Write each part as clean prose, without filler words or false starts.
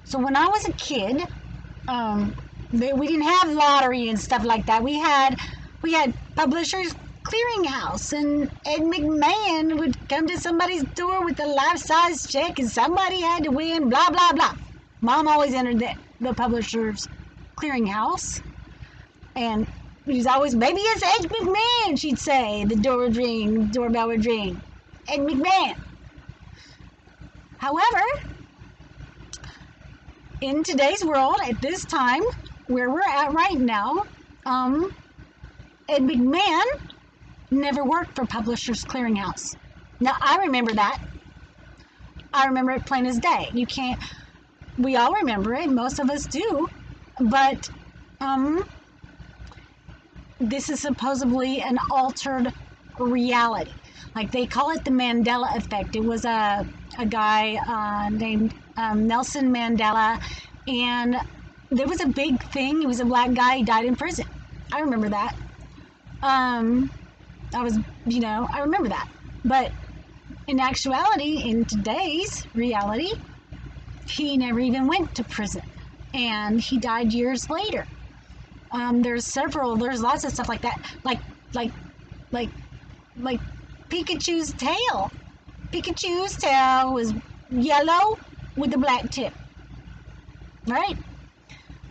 So when I was a kid, we didn't have lottery and stuff like that. We had Publishers Clearinghouse, and Ed McMahon would come to somebody's door with a life-size check, and somebody had to win. Blah blah blah. Mom always entered the Publishers Clearinghouse, and she's always, "Maybe it's Ed McMahon," she'd say. The door would ring, doorbell would ring. Ed McMahon. However, in today's world, at this time, where we're at right now, Ed McMahon never worked for Publishers Clearinghouse. Now, I remember that. I remember it plain as day. You can't, we all remember it, most of us do, but this is supposedly an altered reality. Like, they call it the Mandela effect. It was a guy named Nelson Mandela, and there was a big thing. He was a black guy. He died in prison. I remember that. I remember that. But in actuality, in today's reality, he never even went to prison, and he died years later. There's lots of stuff like that, like Pikachu's tail. Pikachu's tail was yellow with a black tip, right?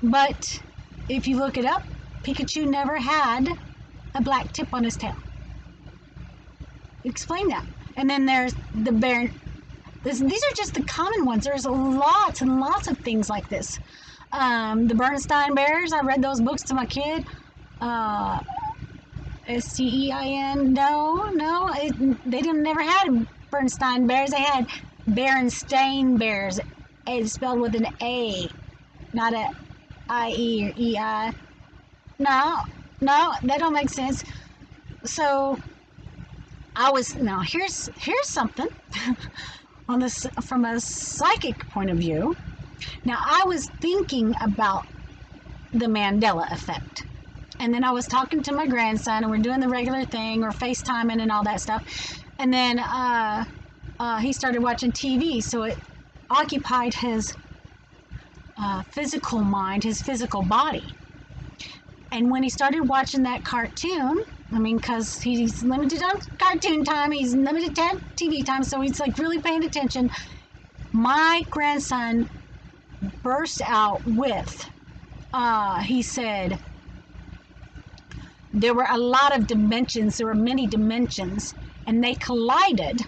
But if you look it up, Pikachu never had a black tip on his tail. Explain that. And then there's the bear. These are just the common ones. There's lots and lots of things like this. The Bernstein Bears, I read those books to my kid. Stein? No, they never had Bernstein Bears. They had Berenstain Bears. It's spelled with an A, not a I-E or E-I. No, that don't make sense. So here's something on this from a psychic point of view. Now, I was thinking about the Mandela effect, and then I was talking to my grandson, and we're doing the regular thing, we're FaceTiming and all that stuff, and then he started watching TV, so it occupied his physical mind, his physical body. And when he started watching that cartoon, because he's limited on cartoon time, he's limited TV time, so he's like really paying attention. My grandson burst out with, he said, there were a lot of dimensions, there were many dimensions, and they collided,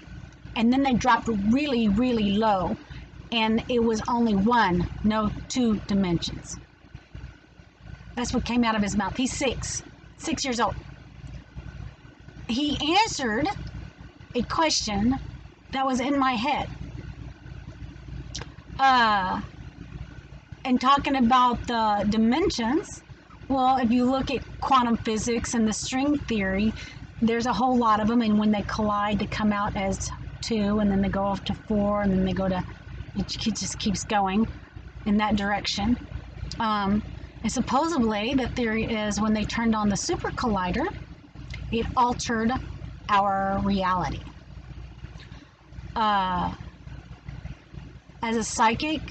and then they dropped really, really low, and it was only one, no two dimensions. That's what came out of his mouth. He's 6 years old. He answered a question that was in my head. And talking about the dimensions, well, if you look at quantum physics and the string theory, there's a whole lot of them, and when they collide, they come out as 2, and then they go off to 4, and then they go to, it just keeps going in that direction. And supposedly, the theory is when they turned on the super collider, it altered our reality. As a psychic,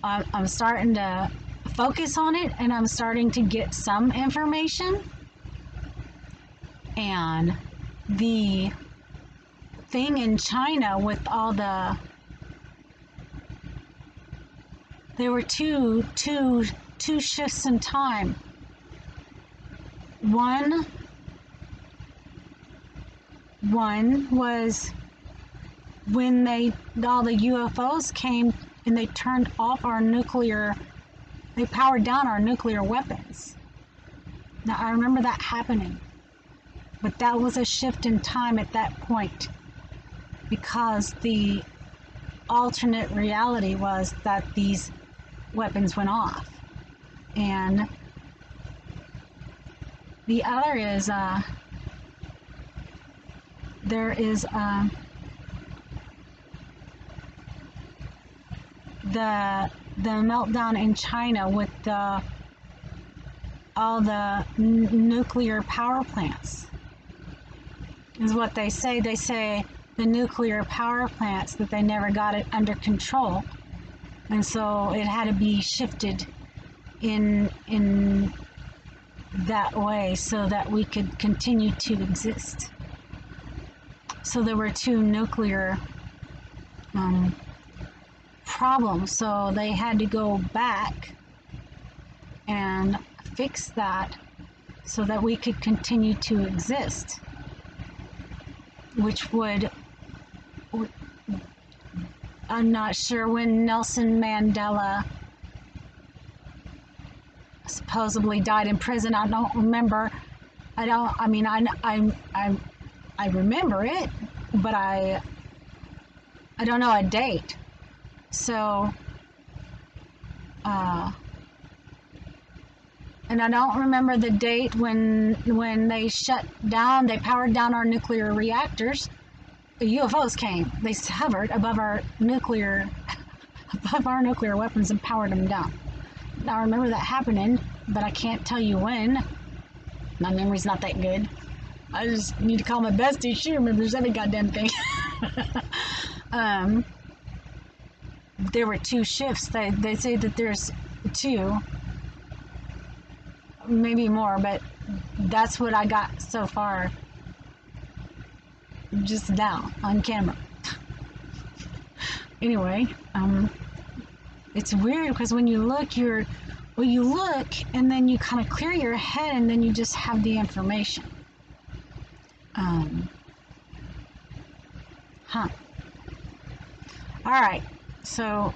I'm starting to focus on it, and I'm starting to get some information. And the thing in China with all there were two shifts in time. One was when all the UFOs came and they turned off they powered down our nuclear weapons. Now, I remember that happening, but that was a shift in time at that point, because the alternate reality was that these weapons went off. And the other is there is the meltdown in China with all the nuclear power plants is what they say. They say the nuclear power plants, that they never got it under control, And so it had to be shifted in that way so that we could continue to exist. So there were two nuclear problems, so they had to go back and fix that so that we could continue to exist, which would, I'm not sure when Nelson Mandela supposedly died in prison. I don't remember. I remember it, but I don't know a date. So, and I don't remember the date when they powered down our nuclear reactors. The UFOs came. They hovered above our nuclear weapons and powered them down. I remember that happening, but I can't tell you when. My memory's not that good. I just need to call my bestie. She remembers every goddamn thing. There were two shifts. They say that there's two, maybe more, but that's what I got so far, just now on camera. Anyway, it's weird because when you look, you look and then you kind of clear your head and then you just have the information. All right, so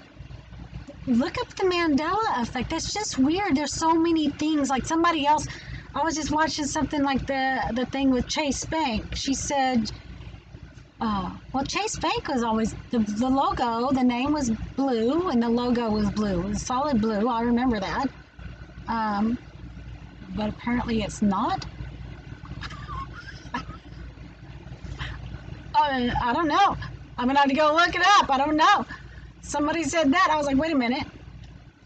look up the Mandela effect. That's just weird. There's so many things. Like somebody else, I was just watching something like the thing with Chase Bank. She said, well, Chase Bank was always, the logo, the name was blue, and the logo was blue. It was solid blue. I remember that. But apparently it's not. I don't know. I'm going to have to go look it up. I don't know. Somebody said that. I was like, wait a minute.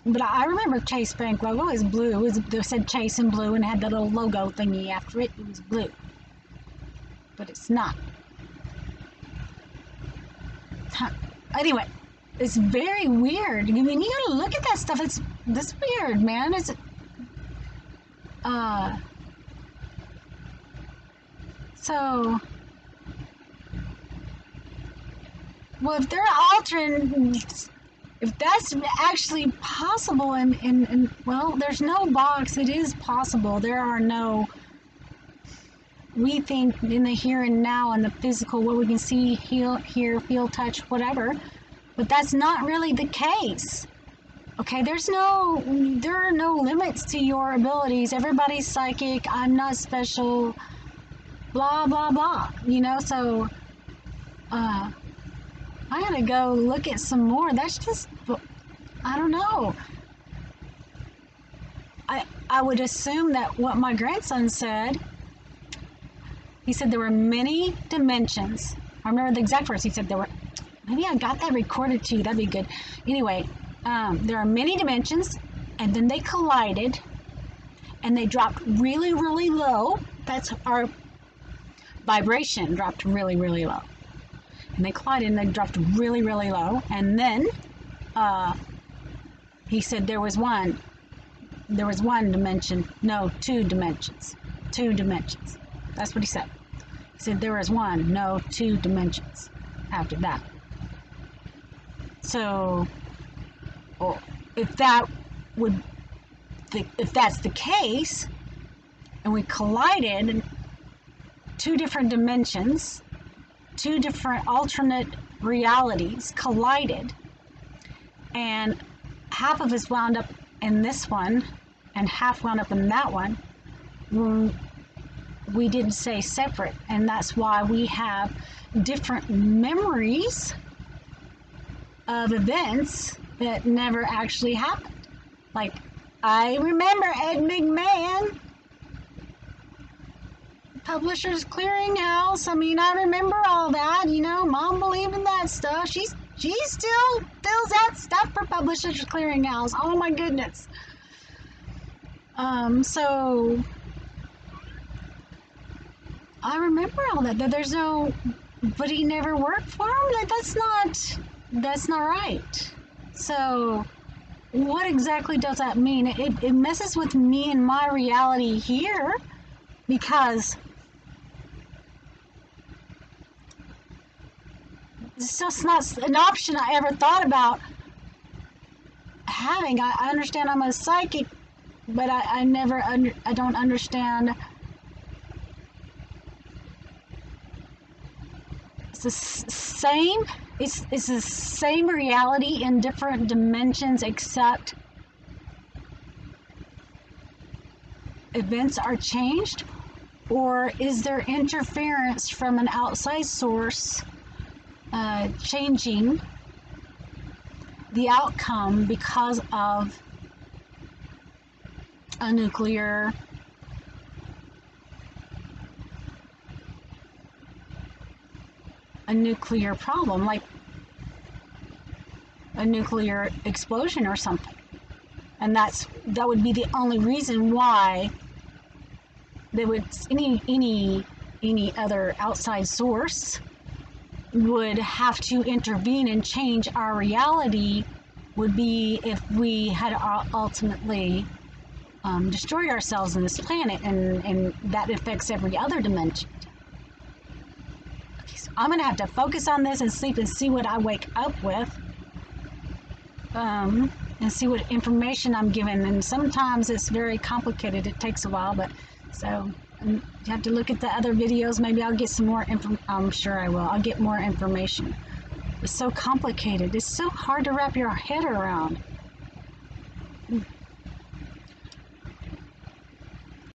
But I remember Chase Bank logo is blue. It said Chase in blue and had the little logo thingy after it. It was blue. But it's not. Anyway, it's very weird. I mean, you gotta look at that stuff. It's weird, man. So, well, if they're altering, if that's actually possible, and well, there's no box. It is possible. There are no. We think in the here and now and the physical, what we can see, hear, feel, touch, whatever, but that's not really the case. Okay, there are no limits to your abilities. Everybody's psychic. I'm not special. Blah blah blah. So I gotta go look at some more. That's just, I don't know. I would assume that what my grandson said. He said there were many dimensions. I remember the exact words. He said there were, maybe I got that recorded too. That'd be good. Anyway, there are many dimensions, and then they collided, and they dropped really, really low. That's our vibration dropped really, really low. And they collided, and they dropped really, really low. And then he said there was one dimension. No, two dimensions. Two dimensions. That's what he said. He said there was one, no, two dimensions after that. So, if that's the case, and we collided two different dimensions, two different alternate realities collided, and half of us wound up in this one, and half wound up in that one. We didn't say separate, and that's why we have different memories of events that never actually happened. Like, I remember Ed McMahon, Publishers Clearinghouse. I mean, I remember all that. Mom believed in that stuff. She still fills out stuff for Publishers Clearinghouse. Oh my goodness. So I remember all that. There's no, but he never worked for him. Like, that's not right. So what exactly does that mean? It messes with me and my reality here, because it's just not an option I ever thought about having. I understand I'm a psychic, but I don't understand. It's the same. It's the same reality in different dimensions, except events are changed, or is there interference from an outside source changing the outcome because of a nuclear problem, like a nuclear explosion or something? And that would be the only reason why they would any other outside source would have to intervene and change our reality, would be if we had ultimately destroyed ourselves in this planet, and that affects every other dimension. Okay, so I'm gonna have to focus on this and sleep and see what I wake up with, and see what information I'm given. And sometimes it's very complicated. It takes a while, but so you have to look at the other videos. Maybe I'll get some more I'm sure I will. I'll get more information. It's so complicated. It's so hard to wrap your head around.